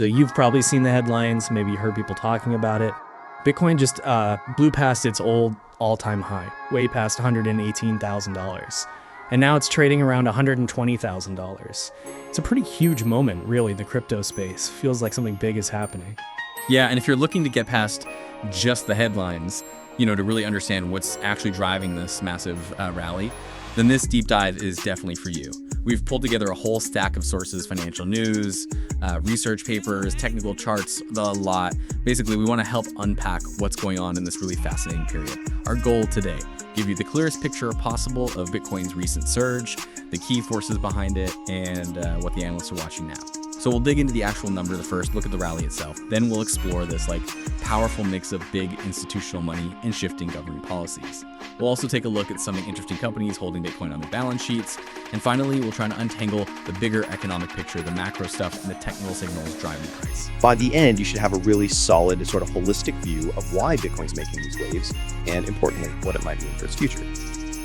So you've probably seen the headlines, maybe you heard people talking about it. Bitcoin just blew past its old all-time high, way past $118,000. And now it's trading around $120,000. It's a pretty huge moment, really, in the crypto space. Feels like something big is happening. Yeah, and if you're looking to get past just the headlines, to really understand what's actually driving this massive rally, then this deep dive is definitely for you. We've pulled together a whole stack of sources: financial news, research papers, technical charts, the lot. Basically, we want to help unpack what's going on in this really fascinating period. Our goal today, give you the clearest picture possible of Bitcoin's recent surge, the key forces behind it, and what the analysts are watching now. So we'll dig into the actual number first, look at the rally itself. Then we'll explore this powerful mix of big institutional money and shifting government policies. We'll also take a look at some interesting companies holding Bitcoin on their balance sheets. And finally, we'll try to untangle the bigger economic picture, the macro stuff, and the technical signals driving the price. By the end, you should have a really solid sort of holistic view of why Bitcoin's making these waves, and importantly, what it might mean for its future.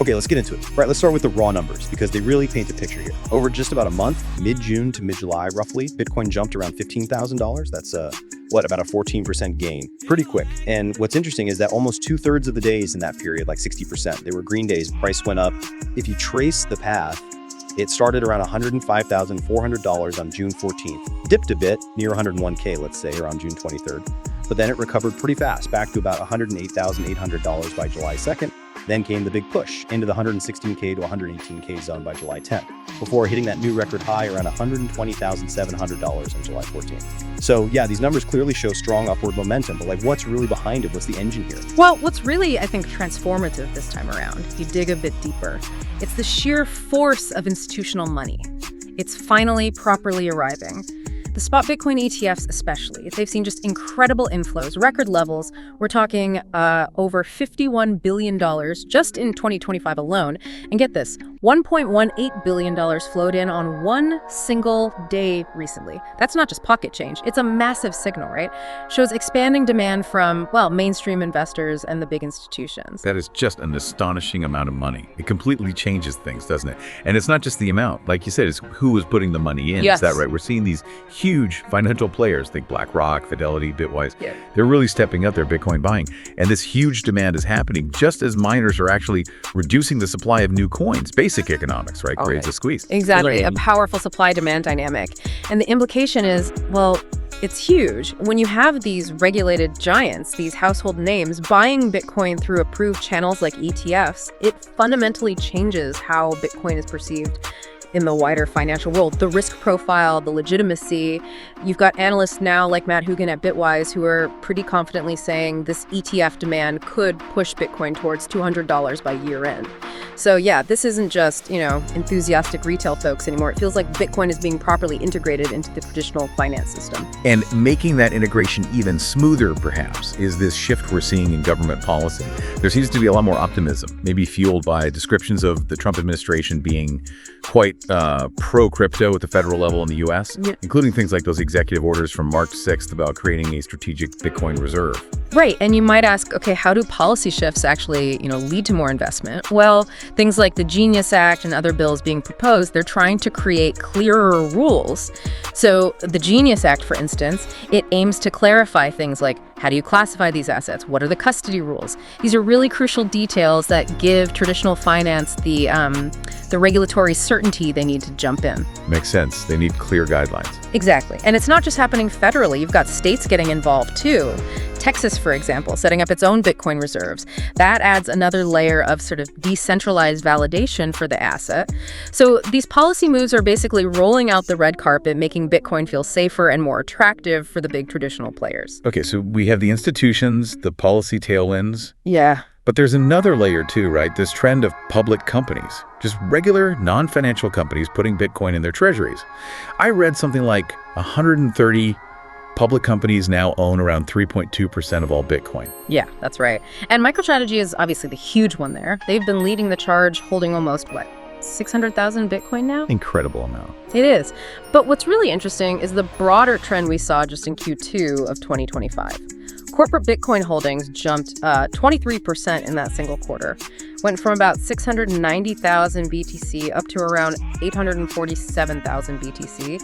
Okay, let's get into it. All right, let's start with the raw numbers because they really paint a picture here. Over just about a month, mid-June to mid-July roughly, Bitcoin jumped around $15,000. That's about a 14% gain. Pretty quick. And what's interesting is that almost 2/3 of the days in that period, like 60%, they were green days. Price went up. If you trace the path, it started around $105,400 on June 14th, dipped a bit near 101K, let's say, around June 23rd. But then it recovered pretty fast, back to about $108,800 by July 2nd. Then came the big push into the 116K to 118K zone by July 10th, before hitting that new record high around $120,700 on July 14th. So yeah, these numbers clearly show strong upward momentum, but what's really behind it? What's the engine here? Well, what's really, I think, transformative this time around, if you dig a bit deeper, it's the sheer force of institutional money. It's finally properly arriving. The spot Bitcoin ETFs especially, they've seen just incredible inflows, record levels. We're talking over $51 billion just in 2025 alone. And get this, $1.18 billion flowed in on one single day recently. That's not just pocket change. It's a massive signal, right? Shows expanding demand from, mainstream investors and the big institutions. That is just an astonishing amount of money. It completely changes things, doesn't it? And it's not just the amount. Like you said, it's who is putting the money in. Yes. Is that right? We're seeing these huge financial players, think BlackRock, Fidelity, Bitwise. Yeah. They're really stepping up their Bitcoin buying. And this huge demand is happening just as miners are actually reducing the supply of new coins. Basic economics, right? Creates a squeeze. Exactly. A powerful supply-demand dynamic. And the implication is, it's huge. When you have these regulated giants, these household names, buying Bitcoin through approved channels like ETFs, it fundamentally changes how Bitcoin is perceived in the wider financial world. The risk profile, the legitimacy. You've got analysts now like Matt Hugin at Bitwise who are pretty confidently saying this ETF demand could push Bitcoin towards $200 by year end. So yeah, this isn't just, enthusiastic retail folks anymore. It feels like Bitcoin is being properly integrated into the traditional finance system. And making that integration even smoother, perhaps, is this shift we're seeing in government policy. There seems to be a lot more optimism, maybe fueled by descriptions of the Trump administration being quite pro-crypto at the federal level in the U.S., including things like those executive orders from March 6th about creating a strategic Bitcoin reserve. Right. And you might ask, okay, how do policy shifts actually, lead to more investment? Well, things like the Genius Act and other bills being proposed, they're trying to create clearer rules. So the Genius Act, for instance, it aims to clarify things like, how do you classify these assets? What are the custody rules? These are really crucial details that give traditional finance the regulatory certainty they need to jump in. Makes sense. They need clear guidelines. Exactly. And it's not just happening federally. You've got states getting involved too. Texas, for example, setting up its own Bitcoin reserves. That adds another layer of sort of decentralized validation for the asset. So these policy moves are basically rolling out the red carpet, making Bitcoin feel safer and more attractive for the big traditional players. Okay, so we have the institutions, the policy tailwinds. Yeah. But there's another layer too, right? This trend of public companies, just regular non-financial companies putting Bitcoin in their treasuries. I read something like 130 public companies now own around 3.2% of all Bitcoin. Yeah, that's right. And MicroStrategy is obviously the huge one there. They've been leading the charge, holding almost, 600,000 Bitcoin now? Incredible amount. It is. But what's really interesting is the broader trend we saw just in Q2 of 2025. Corporate Bitcoin holdings jumped 23% in that single quarter, went from about 690,000 BTC up to around 847,000 BTC.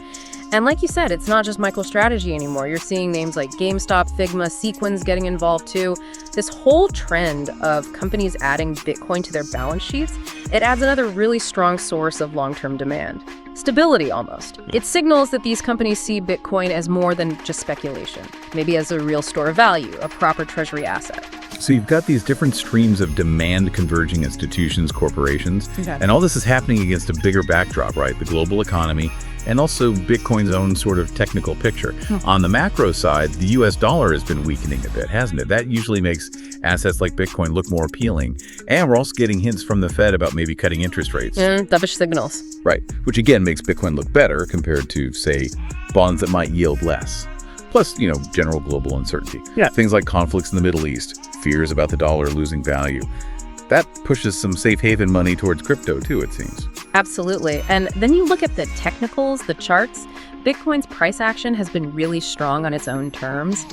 And like you said, it's not just MicroStrategy anymore. You're seeing names like GameStop, Figma, Sequins getting involved too. This whole trend of companies adding Bitcoin to their balance sheets, it adds another really strong source of long-term demand. Stability, almost. It signals that these companies see Bitcoin as more than just speculation, maybe as a real store of value, a proper treasury asset. So you've got these different streams of demand converging institutions, corporations, and all this is happening against a bigger backdrop, right? The global economy, and also Bitcoin's own sort of technical picture. On the macro side, the US dollar has been weakening a bit, hasn't it? That usually makes assets like Bitcoin look more appealing. And we're also getting hints from the Fed about maybe cutting interest rates. Dovish signals. Right, which again makes Bitcoin look better compared to, say, bonds that might yield less. Plus, general global uncertainty. Yeah. Things like conflicts in the Middle East, fears about the dollar losing value. That pushes some safe haven money towards crypto too, it seems. Absolutely. And then you look at the technicals, the charts. Bitcoin's price action has been really strong on its own terms.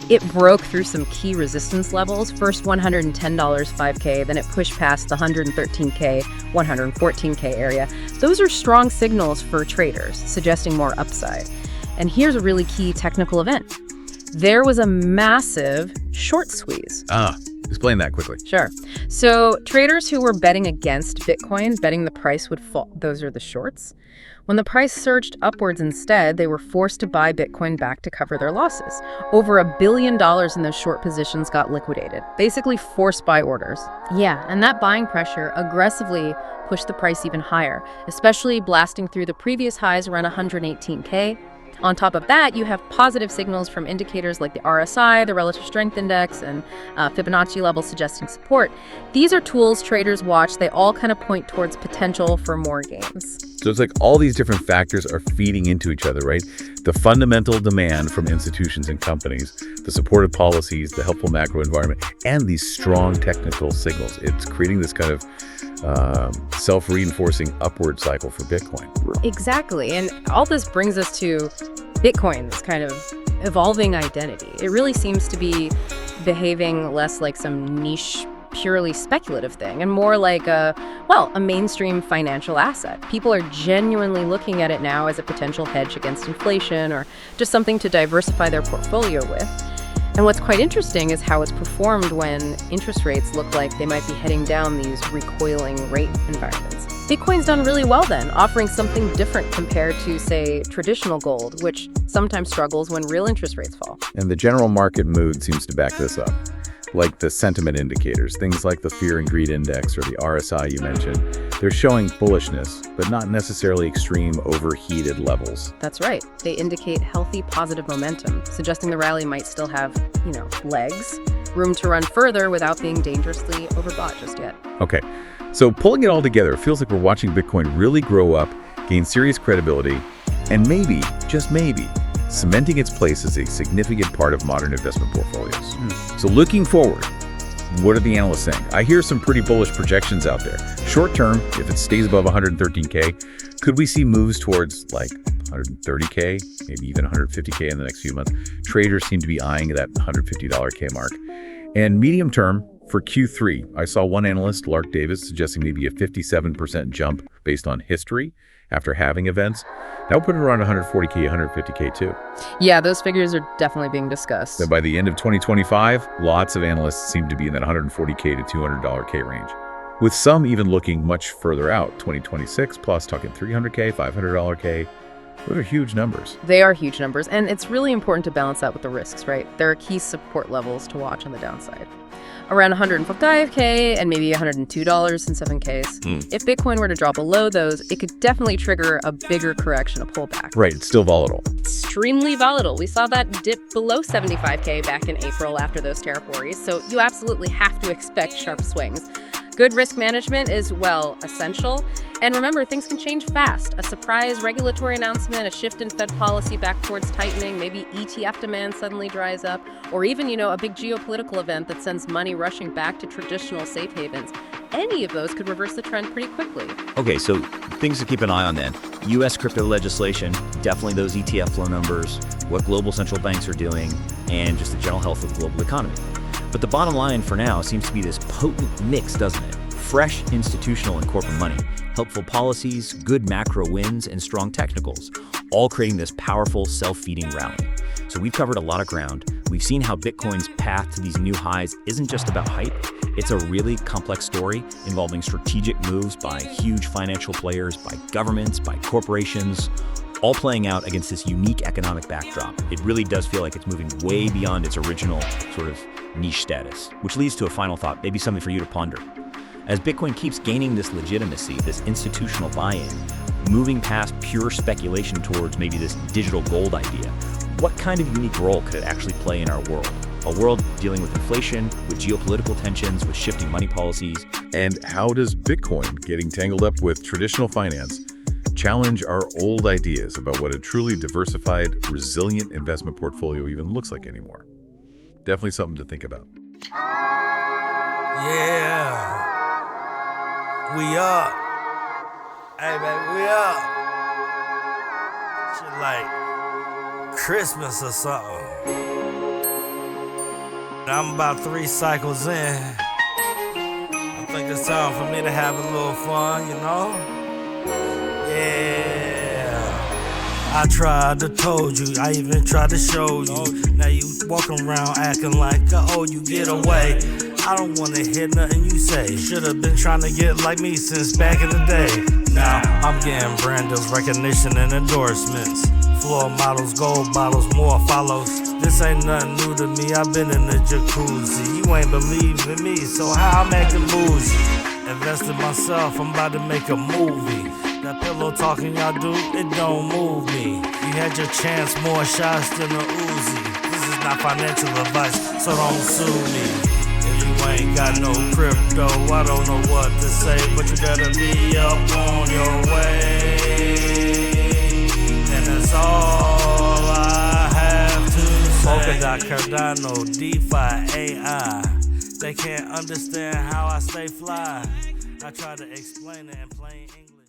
It broke through some key resistance levels, first $110 5K, then it pushed past the 113K, 114K area. Those are strong signals for traders, suggesting more upside. And here's a really key technical event. There was a massive short squeeze. Explain that quickly. Sure. So traders who were betting against Bitcoin, betting the price would fall, those are the shorts. When the price surged upwards instead, they were forced to buy Bitcoin back to cover their losses. Over $1 billion in those short positions got liquidated, basically forced buy orders. Yeah, and that buying pressure aggressively pushed the price even higher, especially blasting through the previous highs around 118K. On top of that, you have positive signals from indicators like the RSI, the Relative Strength Index, and Fibonacci levels suggesting support. These are tools traders watch. They all kind of point towards potential for more gains. So it's like all these different factors are feeding into each other, right? The fundamental demand from institutions and companies, the supportive policies, the helpful macro environment, and these strong technical signals. It's creating this kind of self-reinforcing upward cycle for Bitcoin. Exactly. And all this brings us to Bitcoin's kind of evolving identity. It really seems to be behaving less like some niche, purely speculative thing and more like a mainstream financial asset. People are genuinely looking at it now as a potential hedge against inflation or just something to diversify their portfolio with. And what's quite interesting is how it's performed when interest rates look like they might be heading down these recoiling rate environments. Bitcoin's done really well then, offering something different compared to, say, traditional gold, which sometimes struggles when real interest rates fall. And the general market mood seems to back this up. Like the sentiment indicators, things like the Fear and Greed Index or the RSI you mentioned, they're showing bullishness, but not necessarily extreme overheated levels. That's right. They indicate healthy, positive momentum, suggesting the rally might still have, legs, room to run further without being dangerously overbought just yet. Okay, so pulling it all together, it feels like we're watching Bitcoin really grow up, gain serious credibility, and maybe, just maybe, cementing its place as a significant part of modern investment portfolios. So looking forward, what are the analysts saying? I hear some pretty bullish projections out there. Short term, if it stays above 113K, could we see moves towards like 130K, maybe even 150K in the next few months? Traders seem to be eyeing that $150K mark. And medium term, for Q3, I saw one analyst, Lark Davis, suggesting maybe a 57% jump based on history after halving events. That would put it around 140K, 150K too. Yeah, those figures are definitely being discussed. So by the end of 2025, lots of analysts seem to be in that 140K to $200K range, with some even looking much further out, 2026 plus, talking 300K, $500K. Those are huge numbers. They are huge numbers, and it's really important to balance that with the risks, right? There are key support levels to watch on the downside. Around 105K and maybe $102 in 7Ks. If Bitcoin were to drop below those, it could definitely trigger a bigger correction, a pullback. Right, it's still volatile. Extremely volatile. We saw that dip below 75K back in April after those tariff worries, so you absolutely have to expect sharp swings. Good risk management is, essential. And remember, things can change fast. A surprise regulatory announcement, a shift in Fed policy back towards tightening, maybe ETF demand suddenly dries up, or even, a big geopolitical event that sends money rushing back to traditional safe havens. Any of those could reverse the trend pretty quickly. Okay, so things to keep an eye on then. U.S. crypto legislation, definitely those ETF flow numbers, what global central banks are doing, and just the general health of the global economy. But the bottom line for now seems to be this potent mix, doesn't it? Fresh institutional and corporate money, helpful policies, good macro wins, and strong technicals, all creating this powerful self-feeding rally. So we've covered a lot of ground. We've seen how Bitcoin's path to these new highs isn't just about hype. It's a really complex story involving strategic moves by huge financial players, by governments, by corporations, all playing out against this unique economic backdrop. It really does feel like it's moving way beyond its original sort of niche status, which leads to a final thought, maybe something for you to ponder. As Bitcoin keeps gaining this legitimacy, this institutional buy-in, moving past pure speculation towards maybe this digital gold idea, what kind of unique role could it actually play in our world? A world dealing with inflation, with geopolitical tensions, with shifting money policies. And how does Bitcoin, getting tangled up with traditional finance, challenge our old ideas about what a truly diversified, resilient investment portfolio even looks like anymore? Definitely something to think about. Yeah. We up. Hey, baby, we up. Shit like Christmas or something. I'm about 3 cycles in. I think it's time for me to have a little fun, Yeah. I tried to told you, I even tried to show you. Now you walking around acting like, you get away. I don't wanna hear nothing you say. Should've been trying to get like me since back in the day. Now I'm getting brand deals, recognition, and endorsements. Floor models, gold bottles, more follows. This ain't nothing new to me, I've been in the jacuzzi. You ain't believing me, so how I'm acting bougie. Invested myself, I'm about to make a movie. That pillow talking y'all do, it don't move me. You had your chance, more shots than a Uzi. This is not financial advice, so don't sue me. If you ain't got no crypto, I don't know what to say, but you better be up on your way. And that's all I have to say. Polkadot, Cardano, DeFi, AI. They can't understand how I stay fly. I try to explain it in plain English.